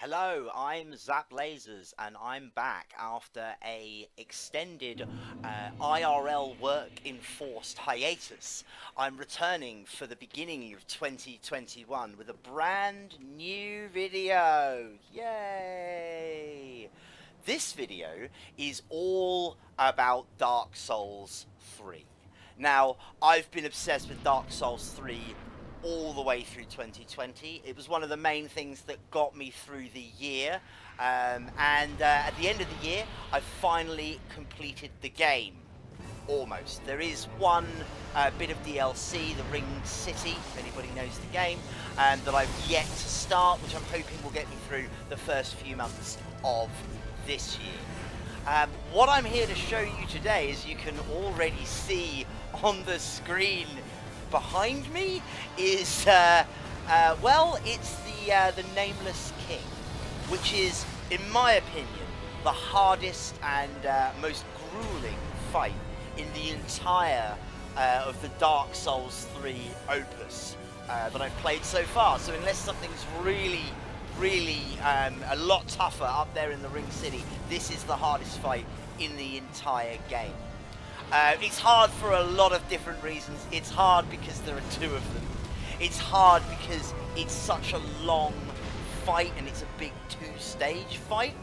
Hello, I'm Zap Lasers, and I'm back after a extended IRL work enforced hiatus. I'm returning for the beginning of 2021 with a brand new video. Yay! This video is all about Dark Souls 3. Now, I've been obsessed with Dark Souls 3 all the way through 2020. It was one of the main things that got me through the year. And at the end of the year, I finally completed the game. Almost. There is one bit of DLC, the Ring City, if anybody knows the game, that I've yet to start, which I'm hoping will get me through the first few months of this year. What I'm here to show you today, as you can already see on the screen behind me, is well, it's the Nameless King, which is, in my opinion, the hardest and most grueling fight in the entire of the Dark Souls 3 opus that I've played so far. So unless something's really a lot tougher up there in the Ring City, this is the hardest fight in the entire game. It's hard for a lot of different reasons. It's hard because there are two of them. It's hard because it's such a long fight and it's a big two-stage fight.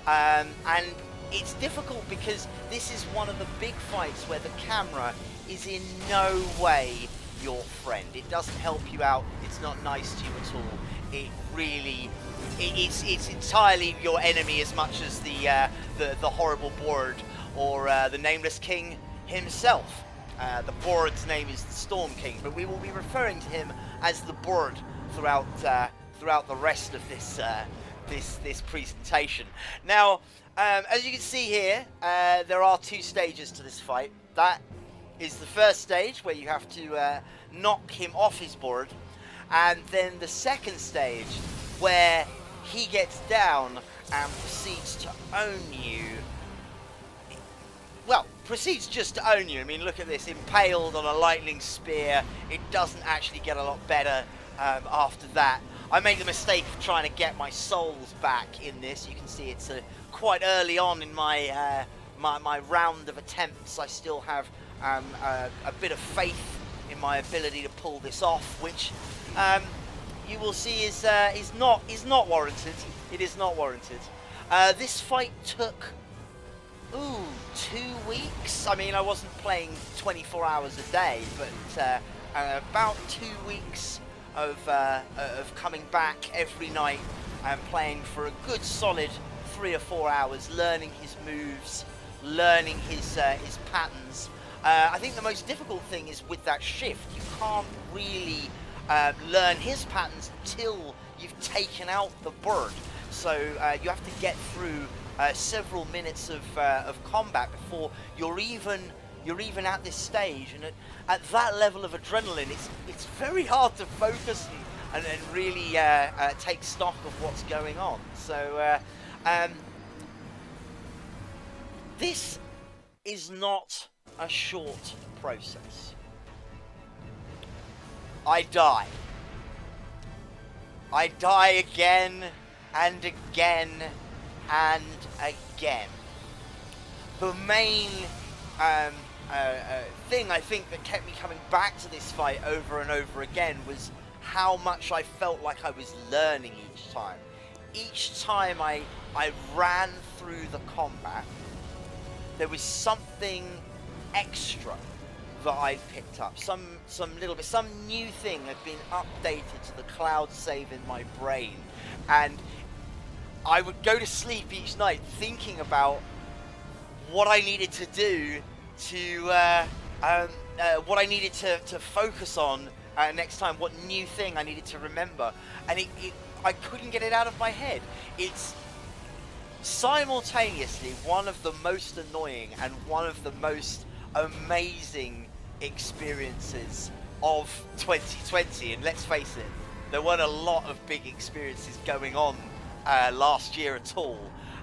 And it's difficult because this is one of the big fights where the camera is in no way your friend. It doesn't help you out. It's not nice to you at all. It really, it's entirely your enemy as much as the horrible board or the Nameless King himself. The board's name is the Storm King, but we will be referring to him as the board throughout the rest of this presentation. Now, as you can see here, there are two stages to this fight. That is the first stage where you have to knock him off his board, and then the second stage where he gets down and proceeds to own you. Well, proceeds just to own you. I mean, look at this, impaled on a lightning spear. It doesn't actually get a lot better after that. I made the mistake of trying to get my souls back in this. You can see it's quite early on in my my round of attempts. I still have a bit of faith in my ability to pull this off, which you will see is not warranted. It is not warranted. This fight took 2 weeks. I mean, I wasn't playing 24 hours a day, but about 2 weeks of coming back every night and playing for a good solid 3 or 4 hours, learning his moves, learning his patterns. I think the most difficult thing is with that shift. You can't really learn his patterns until you've taken out the bird. So you have to get through several minutes of combat before you're even at this stage, and at that level of adrenaline, it's very hard to focus and really take stock of what's going on. So this is not a short process. I die again and again and again. The main thing I think that kept me coming back to this fight over and over again was how much I felt like I was learning each time. Each time I ran through the combat, there was something extra that I picked up, some little bit, some new thing had been updated to the cloud save in my brain, and I would go to sleep each night thinking about what I needed to do to what I needed to focus on next time, what new thing I needed to remember, and I couldn't get it out of my head. It's simultaneously one of the most annoying and one of the most amazing experiences of 2020, and let's face it, there weren't a lot of big experiences going on last year at all,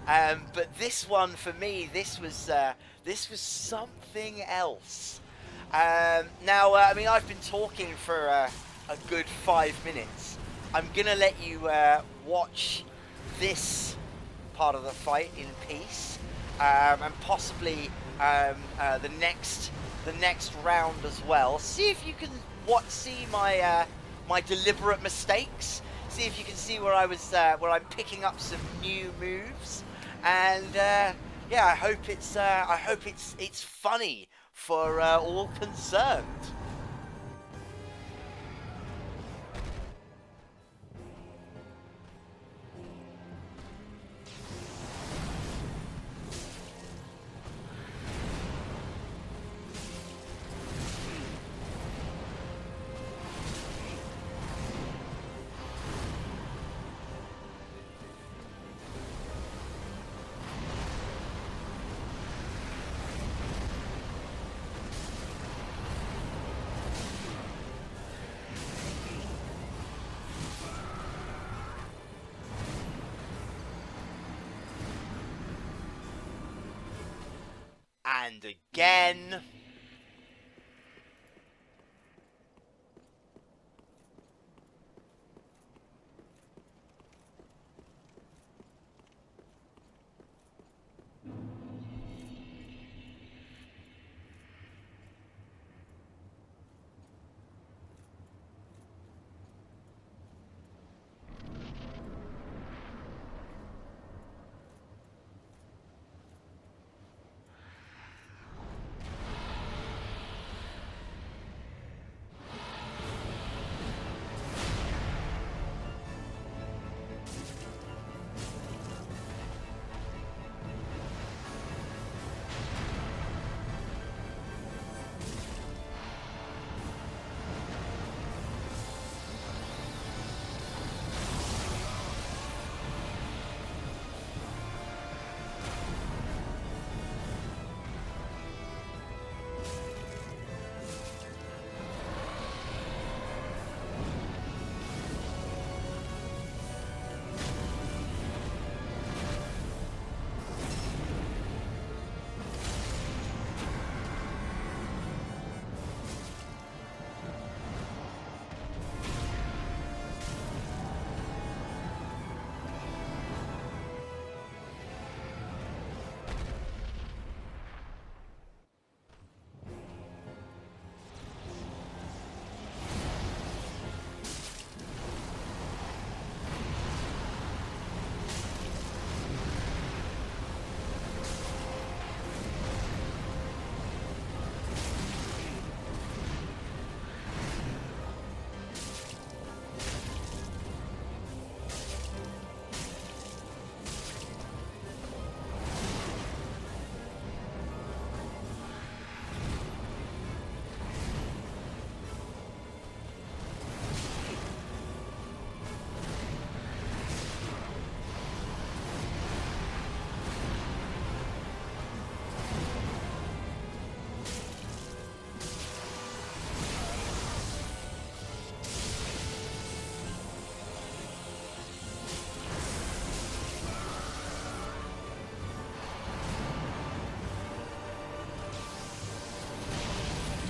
but this one for me, this was something else. Now, I mean, I've been talking for a good 5 minutes. I'm gonna let you watch this part of the fight in peace, and possibly the next round as well. See if you can see my my deliberate mistakes. See if you can see where I'm picking up some new moves, and yeah, I hope it's funny for all concerned. And again.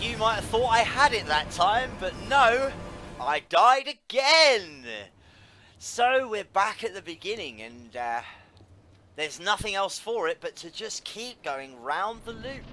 You might have thought I had it that time, but no, I died again. So we're back at the beginning, and there's nothing else for it but to just keep going round the loop.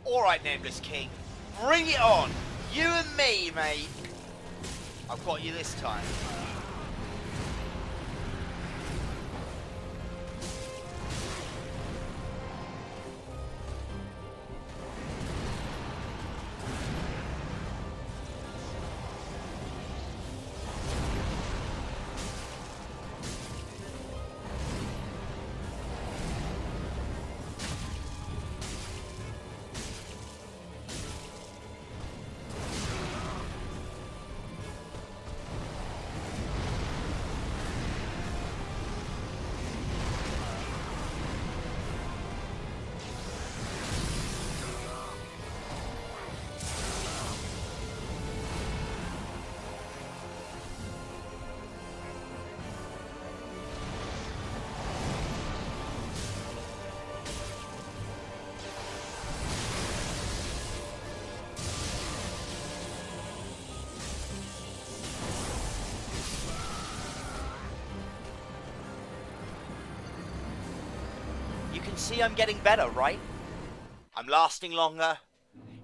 Alright, Nameless King. Bring it on. You and me, mate. I've got you this time. You can see I'm getting better, right? I'm lasting longer.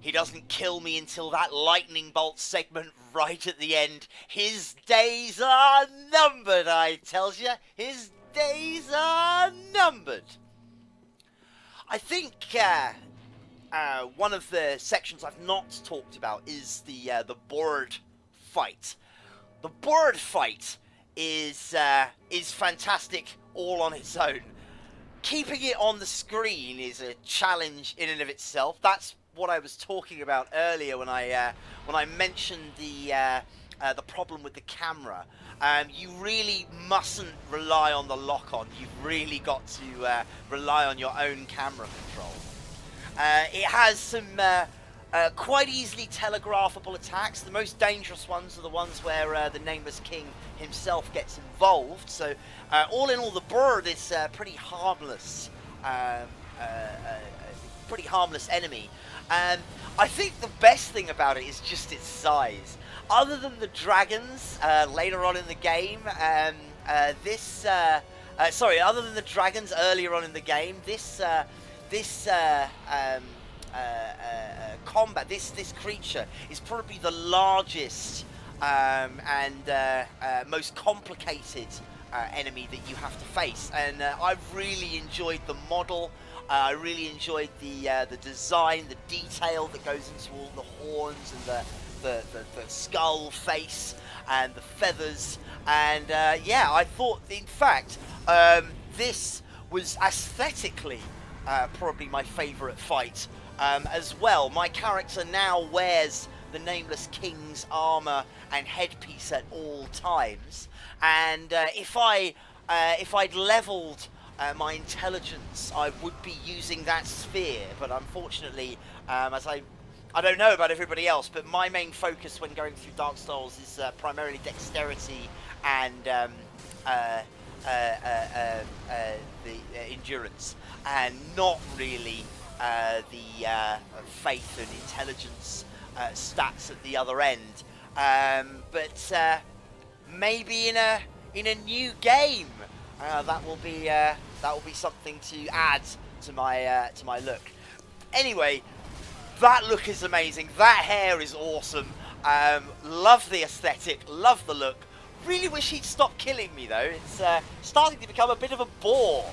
He doesn't kill me until that lightning bolt segment right at the end. His days are numbered, I tells you. His days are numbered. I think one of the sections I've not talked about is the board fight. The board fight is fantastic all on its own. Keeping it on the screen is a challenge in and of itself. That's what I was talking about earlier when I mentioned the problem with the camera. You really mustn't rely on the lock-on. You've really got to rely on your own camera control. It has some quite easily telegraphable attacks. The most dangerous ones are the ones where the Nameless King himself gets involved. So all in all, the bird is pretty harmless enemy. I think the best thing about it is just its size. Other than the dragons later on in the game, other than the dragons earlier on in the game, this creature is probably the largest and most complicated enemy that you have to face, and I've really enjoyed the model. I really enjoyed the design, the detail that goes into all the horns and the skull face and the feathers, and yeah, I thought in fact this was aesthetically probably my favourite fight as well. My character now wears the Nameless King's armour and headpiece at all times, and if I'd levelled my intelligence, I would be using that sphere, but unfortunately, as I don't know about everybody else, but my main focus when going through Dark Souls is primarily dexterity and the endurance, and not really the faith and intelligence stats at the other end. But maybe in a new game, that will be something to add to my look. Anyway, that look is amazing. That hair is awesome. Love the aesthetic. Love the look. Really wish he'd stop killing me though. It's starting to become a bit of a bore.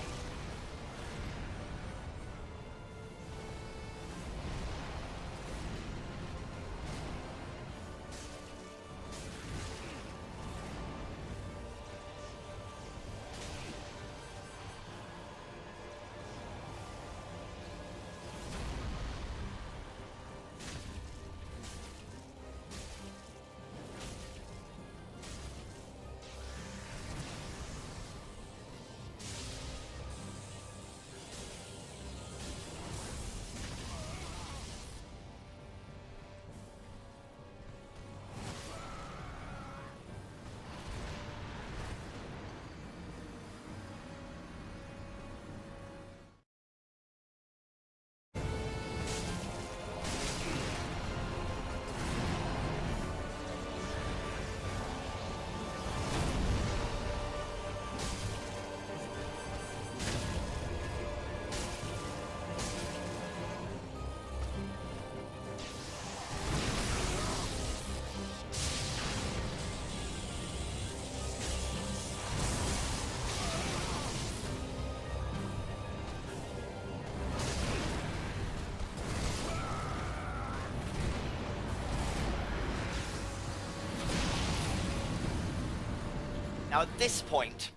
Now at this point,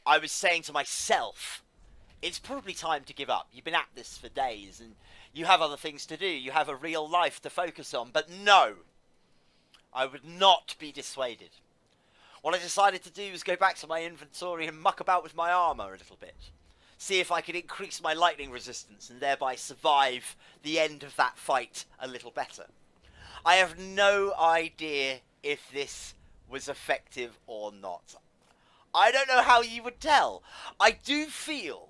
I was saying to myself, it's probably time to give up. You've been at this for days and you have other things to do. You have a real life to focus on. But no, I would not be dissuaded. What I decided to do was go back to my inventory and muck about with my armor a little bit. See if I could increase my lightning resistance and thereby survive the end of that fight a little better. I have no idea if this was effective or not. I don't know how you would tell. I do feel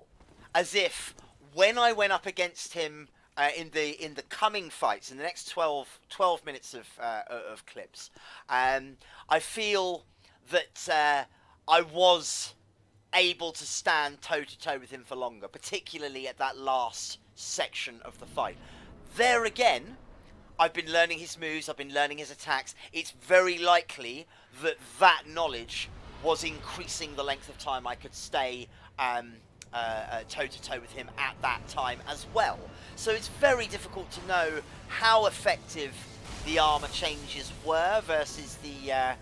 as if when I went up against him in the coming fights, in the next 12 minutes of clips, I feel that I was able to stand toe-to-toe with him for longer, particularly at that last section of the fight. There again, I've been learning his moves, I've been learning his attacks. It's very likely that that knowledge was increasing the length of time I could stay toe-to-toe with him at that time as well. So it's very difficult to know how effective the armor changes were versus the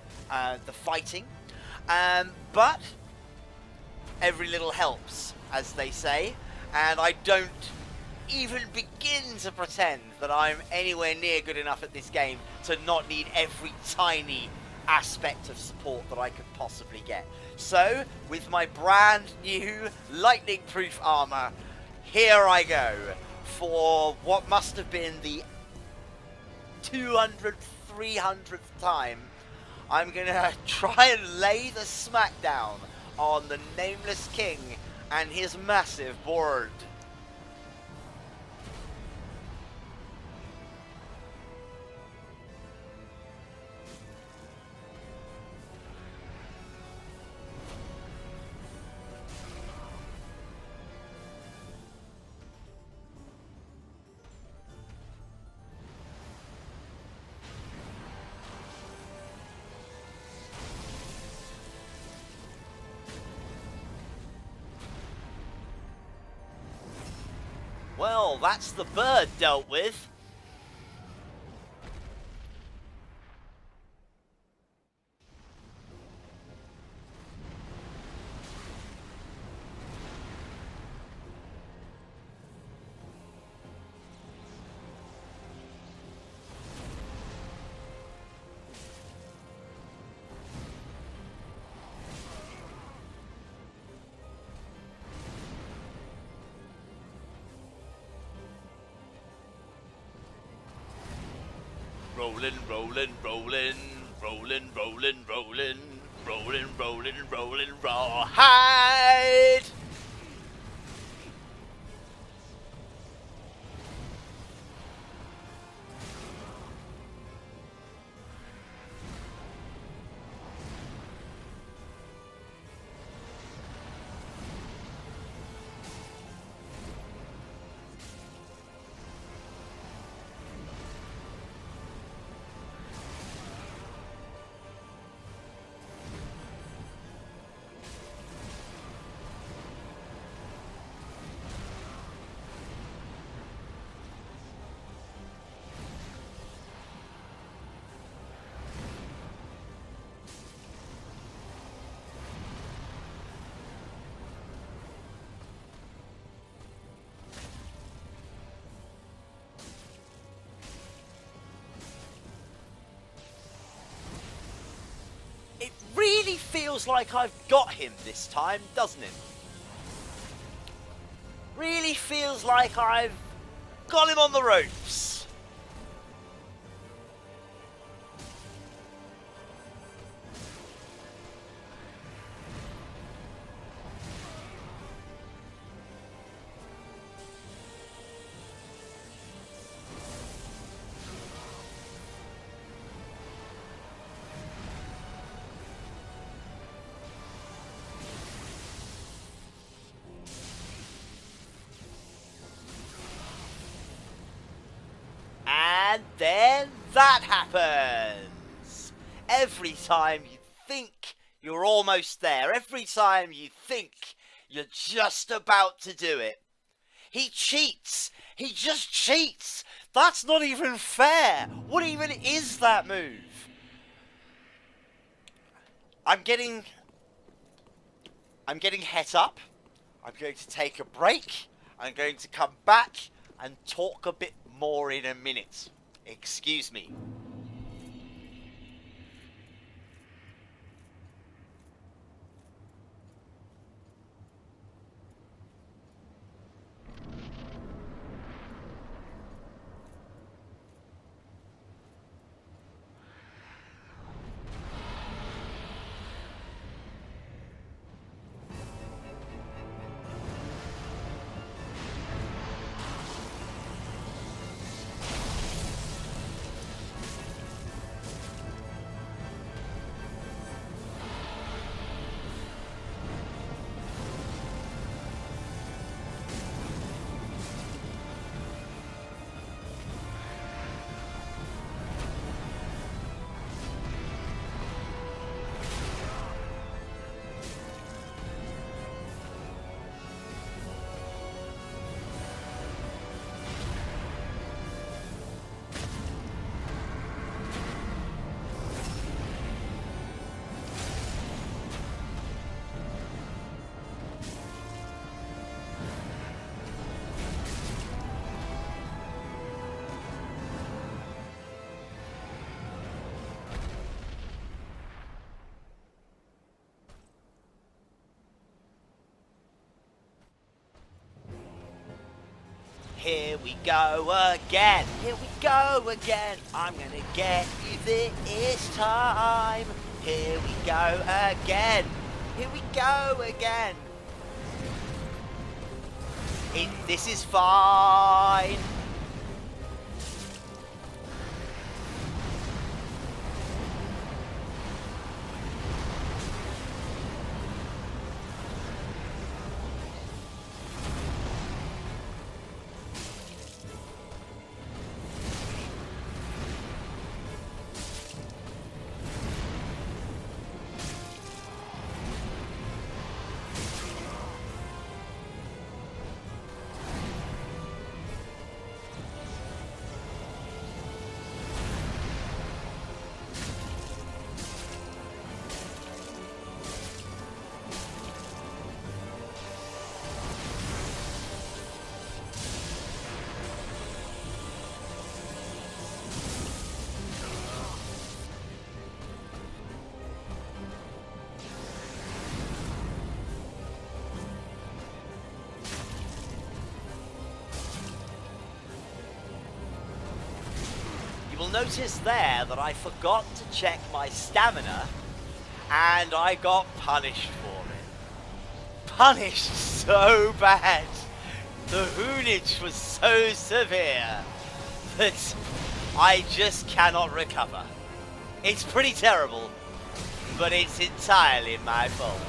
fighting. But every little helps, as they say, and I don't even begin to pretend that I'm anywhere near good enough at this game to not need every tiny aspect of support that I could possibly get. So, with my brand new lightning proof armor, here I go for what must have been the 200th, 300th time. I'm gonna try and lay the smackdown on the Nameless King and his massive board. Well, that's the bird dealt with. Rollin', rollin', rollin', rollin', rollin', rollin', rollin', rollin', rollin', rawhide! It really feels like I've got him this time, doesn't it? Really feels like I've got him on the ropes. And then that happens. Every time you think you're almost there, every time you think you're just about to do it, he cheats. He just cheats. That's not even fair. What even is that move? I'm getting I'm getting het up. I'm going to take a break. I'm going to come back and talk a bit more in a minute. Excuse me. Here we go again. Here we go again. I'm gonna get you this time. Here we go again. Here we go again. This is fine. You'll notice there that I forgot to check my stamina, and I got punished for it. Punished so bad. The hoonage was so severe that I just cannot recover. It's pretty terrible, but it's entirely my fault.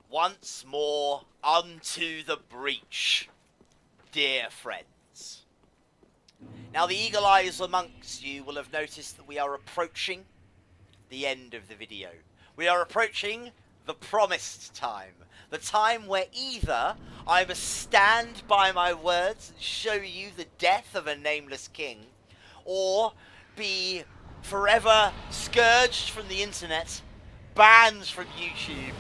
Once more unto the breach, dear friends. Now the eagle eyes amongst you will have noticed that we are approaching the end of the video. We are approaching the promised time. The time where either I must stand by my words and show you the death of a nameless king, or be forever scourged from the internet, banned from YouTube,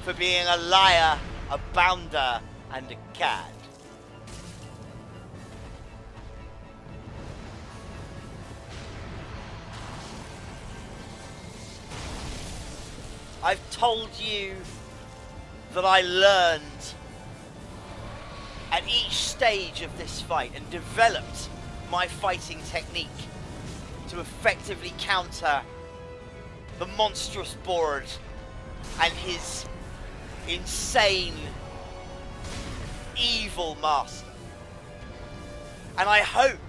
for being a liar, a bounder, and a cad. I've told you that I learned at each stage of this fight and developed my fighting technique to effectively counter the monstrous board and his insane, evil master. And I hope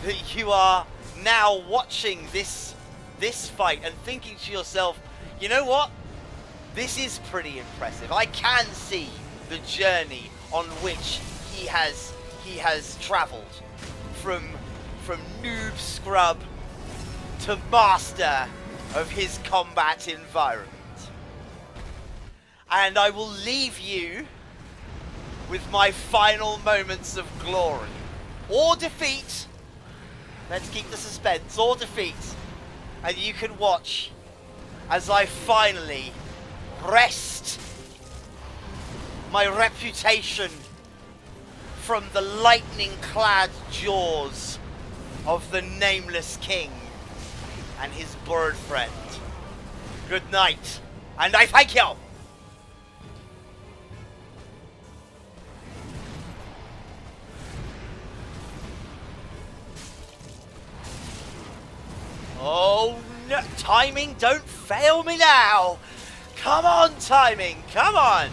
that you are now watching this fight and thinking to yourself, you know what? This is pretty impressive. I can see the journey on which he has travelled from noob scrub to master of his combat environment. And I will leave you with my final moments of glory. Or defeat. Let's keep the suspense. Or defeat. And you can watch as I finally wrest my reputation from the lightning-clad jaws of the Nameless King and his bird friend. Good night, and I thank you! Oh no, timing, don't fail me now! Come on, timing, come on!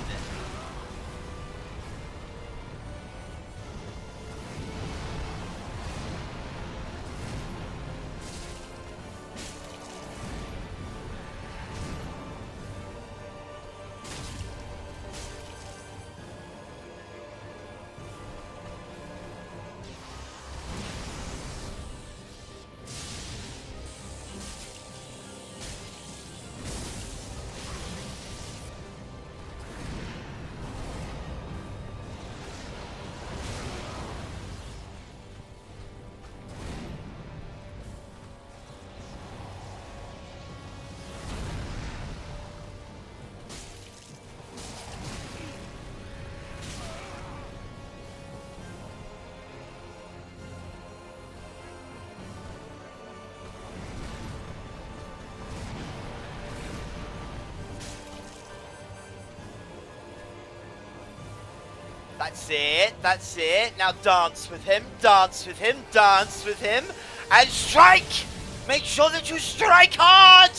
That's it. Now dance with him, dance with him, dance with him, and strike! Make sure that you strike hard!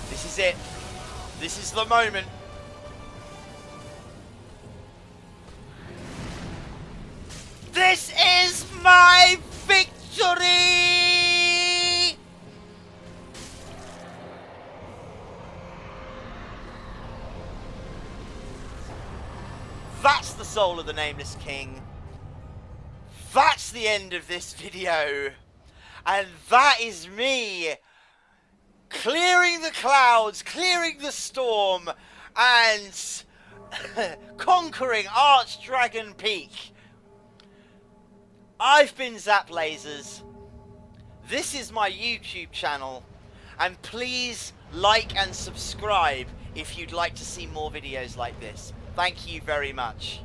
This is it. This is the moment. This is my victory! That's the soul of the Nameless King. That's the end of this video. And that is me clearing the clouds, clearing the storm, and conquering Archdragon Peak. I've been Zap Lasers. This is my YouTube channel. And please like and subscribe if you'd like to see more videos like this. Thank you very much.